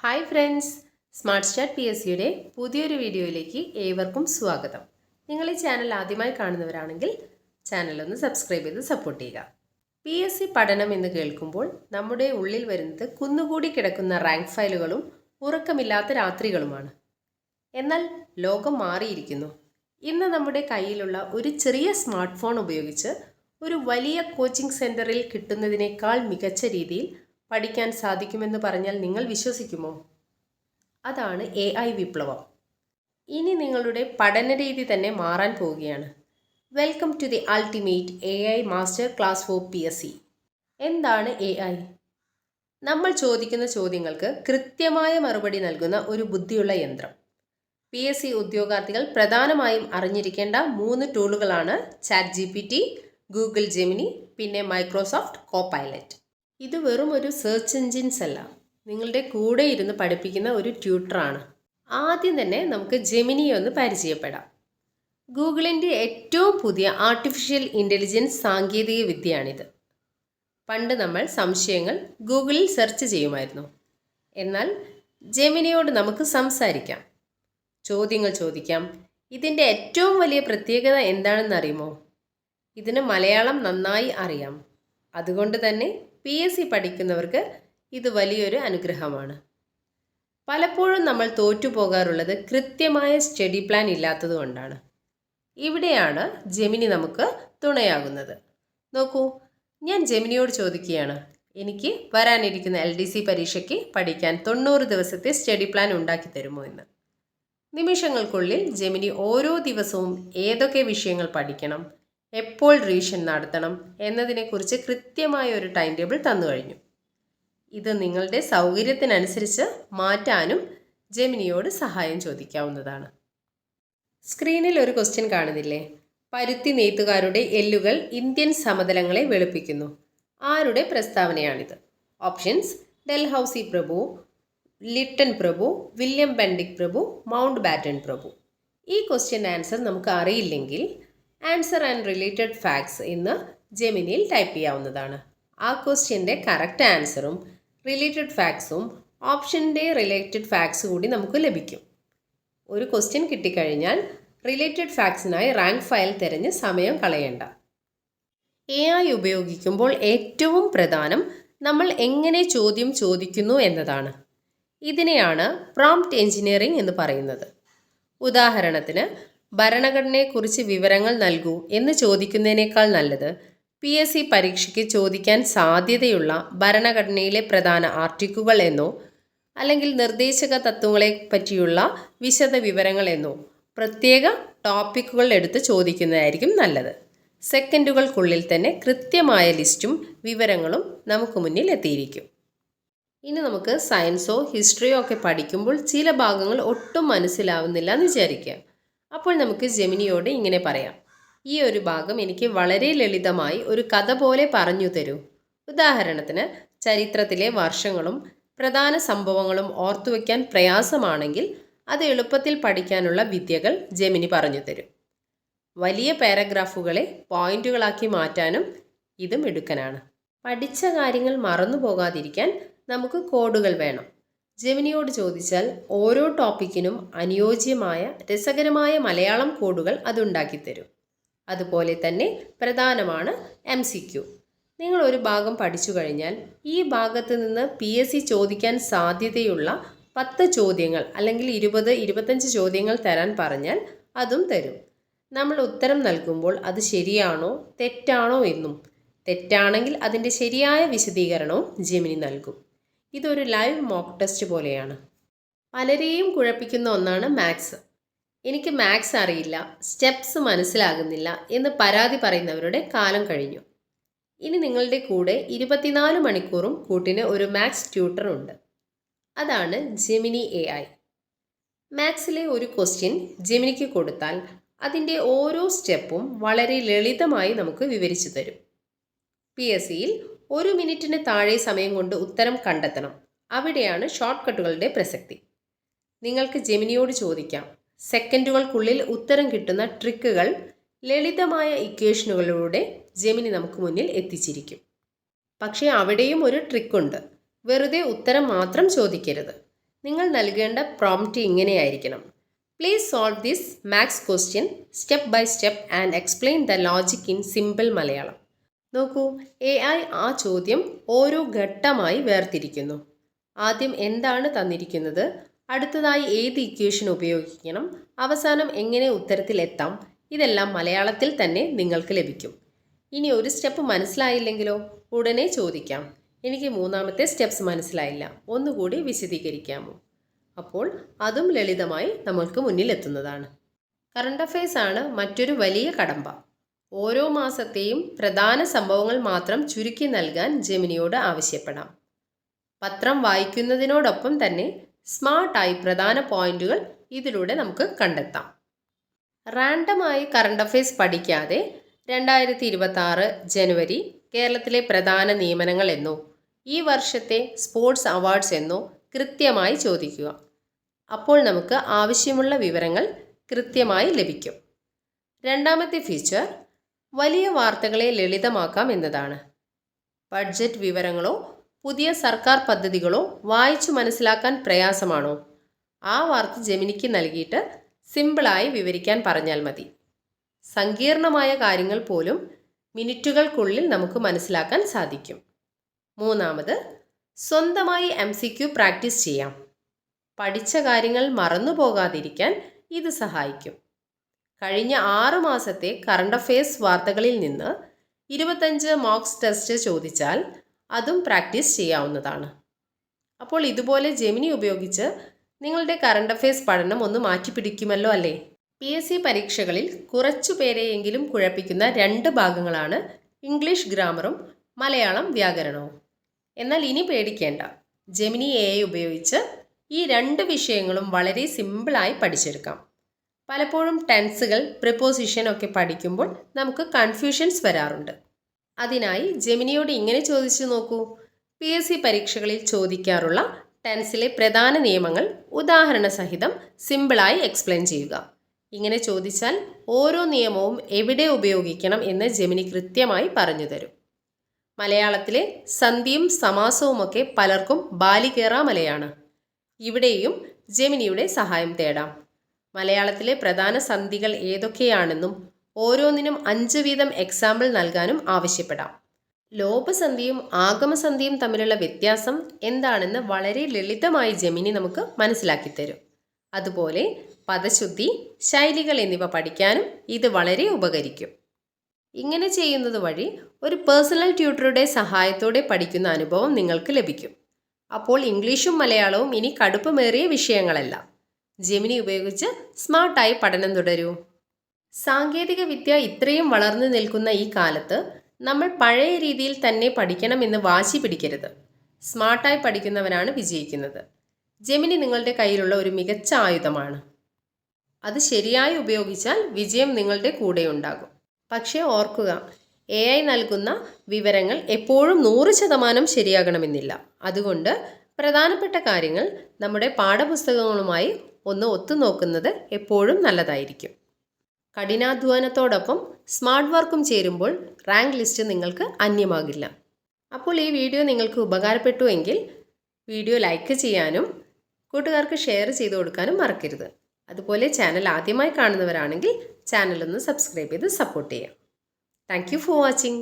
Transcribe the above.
Hi friends, smart start P S സിയുടെ പുതിയൊരു വീഡിയോയിലേക്ക് ഏവർക്കും സ്വാഗതം. നിങ്ങൾ ഈ ചാനൽ ആദ്യമായി കാണുന്നവരാണെങ്കിൽ ചാനലൊന്ന് സബ്സ്ക്രൈബ് ചെയ്ത് സപ്പോർട്ട് ചെയ്യുക. പി എസ് സി പഠനം എന്ന് കേൾക്കുമ്പോൾ നമ്മുടെ ഉള്ളിൽ വരുന്നത് കുന്നുകൂടി കിടക്കുന്ന റാങ്ക് ഫയലുകളും ഉറക്കമില്ലാത്ത രാത്രികളുമാണ്. എന്നാൽ ലോകം മാറിയിരിക്കുന്നു. ഇന്ന് നമ്മുടെ കയ്യിലുള്ള ഒരു ചെറിയ സ്മാർട്ട് ഫോൺ ഉപയോഗിച്ച് ഒരു വലിയ കോച്ചിങ് സെൻറ്ററിൽ കിട്ടുന്നതിനേക്കാൾ മികച്ച രീതിയിൽ പഠിക്കാൻ സാധിക്കുമെന്ന് പറഞ്ഞാൽ നിങ്ങൾ വിശ്വസിക്കുമോ? അതാണ് AI വിപ്ലവം. ഇനി നിങ്ങളുടെ പഠന രീതി തന്നെ മാറാൻ പോവുകയാണ്. Welcome to the ultimate AI master class for PSC. എന്താണ് AI? നമ്മൾ ചോദിക്കുന്ന ചോദ്യങ്ങൾക്ക് കൃത്യമായ മറുപടി നൽകുന്ന ഒരു ബുദ്ധിയുള്ള യന്ത്രം. PSC ഉദ്യോഗാർത്ഥികൾ പ്രധാനമായും അറിഞ്ഞിരിക്കേണ്ട 3 ടൂളുകളാണ് ChatGPT, ഗൂഗിൾ ജെമിനി, പിന്നെ മൈക്രോസോഫ്റ്റ് കോപൈലറ്റ്. ഇത് വെറും ഒരു സെർച്ച് എൻജിൻസ് അല്ല, നിങ്ങളുടെ കൂടെ ഇരുന്ന് പഠിപ്പിക്കുന്ന ഒരു ട്യൂട്ടറാണ്. ആദ്യം തന്നെ നമുക്ക് ജെമിനിയെ ഒന്ന് പരിചയപ്പെടാം. ഗൂഗിളിൻ്റെ ഏറ്റവും പുതിയ ആർട്ടിഫിഷ്യൽ ഇൻ്റലിജൻസ് സാങ്കേതിക വിദ്യയാണിത്. പണ്ട് നമ്മൾ സംശയങ്ങൾ ഗൂഗിളിൽ സെർച്ച് ചെയ്യുമായിരുന്നു. എന്നാൽ ജെമിനിയോട് നമുക്ക് സംസാരിക്കാം, ചോദ്യങ്ങൾ ചോദിക്കാം. ഇതിൻ്റെ ഏറ്റവും വലിയ പ്രത്യേകത എന്താണെന്ന് അറിയുമോ? ഇതിന് മലയാളം നന്നായി അറിയാം. അതുകൊണ്ട് തന്നെ PSC പഠിക്കുന്നവർക്ക് ഇത് വലിയൊരു അനുഗ്രഹമാണ്. പലപ്പോഴും നമ്മൾ തോറ്റുപോകാറുള്ളത് കൃത്യമായ സ്റ്റഡി പ്ലാൻ ഇല്ലാത്തത് കൊണ്ടാണ്. ഇവിടെയാണ് ജെമിനി നമുക്ക് തുണയാകുന്നത്. നോക്കൂ, ഞാൻ ജെമിനിയോട് ചോദിക്കുകയാണ്, എനിക്ക് വരാനിരിക്കുന്ന LDC പരീക്ഷയ്ക്ക് പഠിക്കാൻ 90 ദിവസത്തെ സ്റ്റഡി പ്ലാൻ ഉണ്ടാക്കി തരുമോ എന്ന്. നിമിഷങ്ങൾക്കുള്ളിൽ ജെമിനി ഓരോ ദിവസവും ഏതൊക്കെ വിഷയങ്ങൾ പഠിക്കണം, എപ്പോൾ റിവിഷൻ നടത്തണം എന്നതിനെക്കുറിച്ച് കൃത്യമായ ഒരു ടൈം ടേബിൾ തന്നു കഴിഞ്ഞു. ഇത് നിങ്ങളുടെ സൗകര്യത്തിനനുസരിച്ച് മാറ്റാനും ജെമിനിയോട് സഹായം ചോദിക്കാവുന്നതാണ്. സ്ക്രീനിൽ ഒരു ക്വസ്റ്റ്യൻ കാണുന്നില്ലേ? പരുത്തി നെയ്ത്തുകാരുടെ എല്ലുകൾ ഇന്ത്യൻ സമതലങ്ങളെ വെളുപ്പിക്കുന്നു. ആരുടെ പ്രസ്താവനയാണിത്? ഓപ്ഷൻസ്: ഡൽഹൌസി പ്രഭു, ലിട്ടൺ പ്രഭു, വില്യം ബെൻഡിക് പ്രഭു, മൗണ്ട് ബാറ്റൺ പ്രഭു. ഈ ക്വസ്റ്റ്യൻ ആൻസർ നമുക്ക് അറിയില്ലെങ്കിൽ ആൻസർ ആൻഡ് റിലേറ്റഡ് ഫാക്ട്സ് എന്ന് ജെമിനിയിൽ ടൈപ്പ് ചെയ്യാവുന്നതാണ്. ആ ക്വസ്റ്റ്യൻ്റെ കറക്റ്റ് ആൻസറും റിലേറ്റഡ് ഫാക്ട്സും ഓപ്ഷൻ്റെ റിലേറ്റഡ് ഫാക്ട്സ് കൂടി നമുക്ക് ലഭിക്കും. ഒരു ക്വസ്റ്റ്യൻ കിട്ടിക്കഴിഞ്ഞാൽ റിലേറ്റഡ് ഫാക്ട്സിനായി റാങ്ക് ഫയൽ തിരഞ്ഞ് സമയം കളയേണ്ട. AI ഉപയോഗിക്കുമ്പോൾ ഏറ്റവും പ്രധാനം നമ്മൾ എങ്ങനെ ചോദ്യം ചോദിക്കുന്നു എന്നതാണ്. ഇതിനെയാണ് പ്രോംപ്റ്റ് എഞ്ചിനീയറിംഗ് എന്ന് പറയുന്നത്. ഉദാഹരണത്തിന്, ഭരണഘടനയെക്കുറിച്ച് വിവരങ്ങൾ നൽകൂ എന്ന് ചോദിക്കുന്നതിനേക്കാൾ നല്ലത് PSC പരീക്ഷയ്ക്ക് ചോദിക്കാൻ സാധ്യതയുള്ള ഭരണഘടനയിലെ പ്രധാന ആർട്ടിക്കിളുകൾ എന്നോ അല്ലെങ്കിൽ നിർദ്ദേശക തത്വങ്ങളെ പറ്റിയുള്ള വിശദ വിവരങ്ങൾ എന്നോ പ്രത്യേക ടോപ്പിക്കുകൾ എടുത്ത് ചോദിക്കുന്നതായിരിക്കും നല്ലത്. സെക്കൻഡുകൾക്കുള്ളിൽ തന്നെ കൃത്യമായ ലിസ്റ്റും വിവരങ്ങളും നമുക്ക് മുന്നിൽ എത്തിയിരിക്കും. ഇനി നമുക്ക് സയൻസോ ഹിസ്റ്ററിയോ ഒക്കെ പഠിക്കുമ്പോൾ ചില ഭാഗങ്ങൾ ഒട്ടും മനസ്സിലാവുന്നില്ല എന്ന് വിചാരിക്കുക. അപ്പോൾ നമുക്ക് ജെമിനിയോട് ഇങ്ങനെ പറയാം, ഈ ഒരു ഭാഗം എനിക്ക് വളരെ ലളിതമായി ഒരു കഥ പോലെ പറഞ്ഞു തരൂ. ഉദാഹരണത്തിന്, ചരിത്രത്തിലെ വർഷങ്ങളും പ്രധാന സംഭവങ്ങളും ഓർത്തുവെക്കാൻ പ്രയാസമാണെങ്കിൽ അത് എളുപ്പത്തിൽ പഠിക്കാനുള്ള വിദ്യകൾ ജെമിനി പറഞ്ഞു തരും. വലിയ പാരഗ്രാഫുകളെ പോയിന്റുകളാക്കി മാറ്റാനും ഇത് മിടുക്കനാണ്. പഠിച്ച കാര്യങ്ങൾ മറന്നു പോകാതിരിക്കാൻ നമുക്ക് കോഡുകൾ വേണം. ജെമിനിയോട് ചോദിച്ചാൽ ഓരോ ടോപ്പിക്കിനും അനുയോജ്യമായ രസകരമായ മലയാളം കോഡുകൾ അതുണ്ടാക്കി തരും. അതുപോലെ തന്നെ പ്രധാനമാണ് MCQ. നിങ്ങൾ ഒരു ഭാഗം പഠിച്ചു കഴിഞ്ഞാൽ ഈ ഭാഗത്ത് നിന്ന് PSC ചോദിക്കാൻ സാധ്യതയുള്ള 10 ചോദ്യങ്ങൾ അല്ലെങ്കിൽ 20-25 ചോദ്യങ്ങൾ തരാൻ പറഞ്ഞാൽ അതും തരും. നമ്മൾ ഉത്തരം നൽകുമ്പോൾ അത് ശരിയാണോ തെറ്റാണോ എന്നും, തെറ്റാണെങ്കിൽ അതിൻ്റെ ശരിയായ വിശദീകരണവും ജെമിനി നൽകും. ഇതൊരു ലൈവ് മോക്ക് ടെസ്റ്റ് പോലെയാണ്. പലരെയും കുഴപ്പിക്കുന്ന ഒന്നാണ് മാത്സ്. എനിക്ക് മാത്സ് അറിയില്ല, സ്റ്റെപ്സ് മനസ്സിലാകുന്നില്ല എന്ന് പരാതി പറയുന്നവരുടെ കാലം കഴിഞ്ഞു. ഇനി നിങ്ങളുടെ കൂടെ 24 മണിക്കൂറും കൂട്ടിന് ഒരു മാത്സ് ട്യൂട്ടർ ഉണ്ട്. അതാണ് ജെമിനി AI. മാത്സിലെ ഒരു ക്വസ്റ്റ്യൻ ജെമിനിക്ക് കൊടുത്താൽ അതിൻ്റെ ഓരോ സ്റ്റെപ്പും വളരെ ലളിതമായി നമുക്ക് വിവരിച്ചു തരും. PSCയിൽ 1 മിനിറ്റിന് താഴെ സമയം കൊണ്ട് ഉത്തരം കണ്ടെത്തണം. അവിടെയാണ് ഷോർട്ട് കട്ടുകളുടെ പ്രസക്തി. നിങ്ങൾക്ക് ജെമിനിയോട് ചോദിക്കാം, സെക്കൻഡുകൾക്കുള്ളിൽ ഉത്തരം കിട്ടുന്ന ട്രിക്കുകൾ ലളിതമായ ഇക്വേഷനുകളിലൂടെ ജെമിനി നമുക്ക് മുന്നിൽ എത്തിച്ചിരിക്കും. പക്ഷേ അവിടെയും ഒരു ട്രിക്കുണ്ട്. വെറുതെ ഉത്തരം മാത്രം ചോദിക്കരുത്. നിങ്ങൾ നൽകേണ്ട പ്രോംപ്റ്റ് ഇങ്ങനെയായിരിക്കണം: please solve this maths question step by step and explain the logic in simple Malayalam. നോക്കൂ, AI ആ ചോദ്യം ഓരോ ഘട്ടമായി വേർതിരിക്കുന്നു. ആദ്യം എന്താണ് തന്നിരിക്കുന്നത്, അടുത്തതായി ഏത് ഇക്വേഷൻ ഉപയോഗിക്കണം, അവസാനം എങ്ങനെ ഉത്തരത്തിൽ എത്താം, ഇതെല്ലാം മലയാളത്തിൽ തന്നെ നിങ്ങൾക്ക് ലഭിക്കും. ഇനി ഒരു സ്റ്റെപ്പ് മനസ്സിലായില്ലെങ്കിലോ, ഉടനെ ചോദിക്കാം: എനിക്ക് മൂന്നാമത്തെ സ്റ്റെപ്സ് മനസ്സിലായില്ല, ഒന്നുകൂടി വിശദീകരിക്കാമോ? അപ്പോൾ അതും ലളിതമായി നമ്മൾക്ക് മുന്നിലെത്തുന്നതാണ്. കറണ്ട് അഫയേഴ്സ് ആണ് മറ്റൊരു വലിയ കടമ്പ. ഓരോ മാസത്തെയും പ്രധാന സംഭവങ്ങൾ മാത്രം ചുരുക്കി നൽകാൻ ജെമിനിയോട് ആവശ്യപ്പെടാം. പത്രം വായിക്കുന്നതിനോടൊപ്പം തന്നെ സ്മാർട്ടായി പ്രധാന പോയിന്റുകൾ ഇതിലൂടെ നമുക്ക് കണ്ടെത്താം. റാൻഡമായി കറണ്ട് അഫയേഴ്സ് പഠിക്കാതെ 2026 ജനുവരി കേരളത്തിലെ പ്രധാന നിയമനങ്ങൾ എന്നോ ഈ വർഷത്തെ സ്പോർട്സ് അവാർഡ്സ് എന്നോ കൃത്യമായി ചോദിക്കുക. അപ്പോൾ നമുക്ക് ആവശ്യമുള്ള വിവരങ്ങൾ കൃത്യമായി ലഭിക്കും. രണ്ടാമത്തെ ഫീച്ചർ വലിയ വാർത്തകളെ ലളിതമാക്കാം എന്നതാണ്. ബഡ്ജറ്റ് വിവരങ്ങളോ പുതിയ സർക്കാർ പദ്ധതികളോ വായിച്ചു മനസ്സിലാക്കാൻ പ്രയാസമാണോ? ആ വാർത്ത ജെമിനിക്ക് നൽകിയിട്ട് സിമ്പിളായി വിവരിക്കാൻ പറഞ്ഞാൽ മതി. സങ്കീർണമായ കാര്യങ്ങൾ പോലും മിനിറ്റുകൾക്കുള്ളിൽ നമുക്ക് മനസ്സിലാക്കാൻ സാധിക്കും. മൂന്നാമത്, സ്വന്തമായി MCQ പ്രാക്ടീസ് ചെയ്യാം. പഠിച്ച കാര്യങ്ങൾ മറന്നു പോകാതിരിക്കാൻ ഇത് സഹായിക്കും. കഴിഞ്ഞ 6 മാസത്തെ കറണ്ട് അഫയേഴ്സ് വാർത്തകളിൽ നിന്ന് 25 മോക്സ് ടെസ്റ്റ് ചോദിച്ചാൽ അതും പ്രാക്ടീസ് ചെയ്യാവുന്നതാണ്. അപ്പോൾ ഇതുപോലെ ജെമിനി ഉപയോഗിച്ച് നിങ്ങളുടെ കറണ്ട് അഫയേഴ്സ് പഠനം ഒന്ന് മാറ്റിപ്പിടിക്കുമല്ലോ അല്ലേ? PSC പരീക്ഷകളിൽ കുറച്ചു പേരെയെങ്കിലും കുഴപ്പിക്കുന്ന 2 ഭാഗങ്ങളാണ് ഇംഗ്ലീഷ് ഗ്രാമറും മലയാളം വ്യാകരണവും. എന്നാൽ ഇനി പേടിക്കേണ്ട, ജെമിനി AI ഉപയോഗിച്ച് ഈ 2 വിഷയങ്ങളും വളരെ സിമ്പിളായി പഠിച്ചെടുക്കാം. പലപ്പോഴും ടെൻസുകൾ, പ്രിപ്പോസിഷൻ ഒക്കെ പഠിക്കുമ്പോൾ നമുക്ക് കൺഫ്യൂഷൻസ് വരാറുണ്ട്. അതിനായി ജെമിനിയോട് ഇങ്ങനെ ചോദിച്ചു നോക്കൂ: PSC പരീക്ഷകളിൽ ചോദിക്കാറുള്ള ടെൻസിലെ പ്രധാന നിയമങ്ങൾ ഉദാഹരണ സഹിതം സിമ്പിളായി എക്സ്പ്ലെയിൻ ചെയ്യുക. ഇങ്ങനെ ചോദിച്ചാൽ ഓരോ നിയമവും എവിടെ ഉപയോഗിക്കണം എന്ന് ജെമിനി കൃത്യമായി പറഞ്ഞു തരും. മലയാളത്തിലെ സന്ധിയും സമാസവുമൊക്കെ പലർക്കും ബാലികേറ മലയാണ്. ഇവിടെയും ജെമിനിയുടെ സഹായം തേടാം. മലയാളത്തിലെ പ്രധാന സന്ധികൾ ഏതൊക്കെയാണെന്നും ഓരോന്നിനും 5 വീതം എക്സാമ്പിൾ നൽകാനും ആവശ്യപ്പെടാം. ലോപസന്ധിയും ആഗമസന്ധിയും തമ്മിലുള്ള വ്യത്യാസം എന്താണെന്ന് വളരെ ലളിതമായി ജെമിനി നമുക്ക് മനസ്സിലാക്കി തരും. അതുപോലെ പദശുദ്ധി, ശൈലികൾ എന്നിവ പഠിക്കാനും ഇത് വളരെ ഉപകരിക്കും. ഇങ്ങനെ ചെയ്യുന്നത് വഴി ഒരു പേഴ്സണൽ ട്യൂട്ടറുടെ സഹായത്തോടെ പഠിക്കുന്ന അനുഭവം നിങ്ങൾക്ക് ലഭിക്കും. അപ്പോൾ ഇംഗ്ലീഷും മലയാളവും ഇനി കടുപ്പമേറിയ വിഷയങ്ങളല്ല. ജെമിനി ഉപയോഗിച്ച് സ്മാർട്ടായി പഠനം തുടരൂ. സാങ്കേതിക വിദ്യ ഇത്രയും വളർന്നു നിൽക്കുന്ന ഈ കാലത്ത് നമ്മൾ പഴയ രീതിയിൽ തന്നെ പഠിക്കണമെന്ന് വാശി പിടിക്കരുത്. സ്മാർട്ടായി പഠിക്കുന്നവനാണ് വിജയിക്കുന്നത്. ജെമിനി നിങ്ങളുടെ കയ്യിലുള്ള ഒരു മികച്ച ആയുധമാണ്. അത് ശരിയായി ഉപയോഗിച്ചാൽ വിജയം നിങ്ങളുടെ കൂടെയുണ്ടാകും. പക്ഷേ ഓർക്കുക, AI നൽകുന്ന വിവരങ്ങൾ എപ്പോഴും 100% ശരിയാകണമെന്നില്ല. അതുകൊണ്ട് പ്രധാനപ്പെട്ട കാര്യങ്ങൾ നമ്മുടെ പാഠപുസ്തകങ്ങളുമായി ഒന്ന് ഒത്തുനോക്കുന്നത് എപ്പോഴും നല്ലതായിരിക്കും. കഠിനാധ്വാനത്തോടൊപ്പം സ്മാർട്ട് വർക്കും ചേരുമ്പോൾ റാങ്ക് ലിസ്റ്റ് നിങ്ങൾക്ക് അന്യമാകില്ല. അപ്പോൾ ഈ വീഡിയോ നിങ്ങൾക്ക് ഉപകാരപ്പെട്ടു എങ്കിൽ വീഡിയോ ലൈക്ക് ചെയ്യാനും കൂട്ടുകാർക്ക് ഷെയർ ചെയ്ത് കൊടുക്കാനും മറക്കരുത്. അതുപോലെ ചാനൽ ആദ്യമായി കാണുന്നവരാണെങ്കിൽ ചാനലൊന്ന് സബ്സ്ക്രൈബ് ചെയ്ത് സപ്പോർട്ട് ചെയ്യാം. Thank you for watching.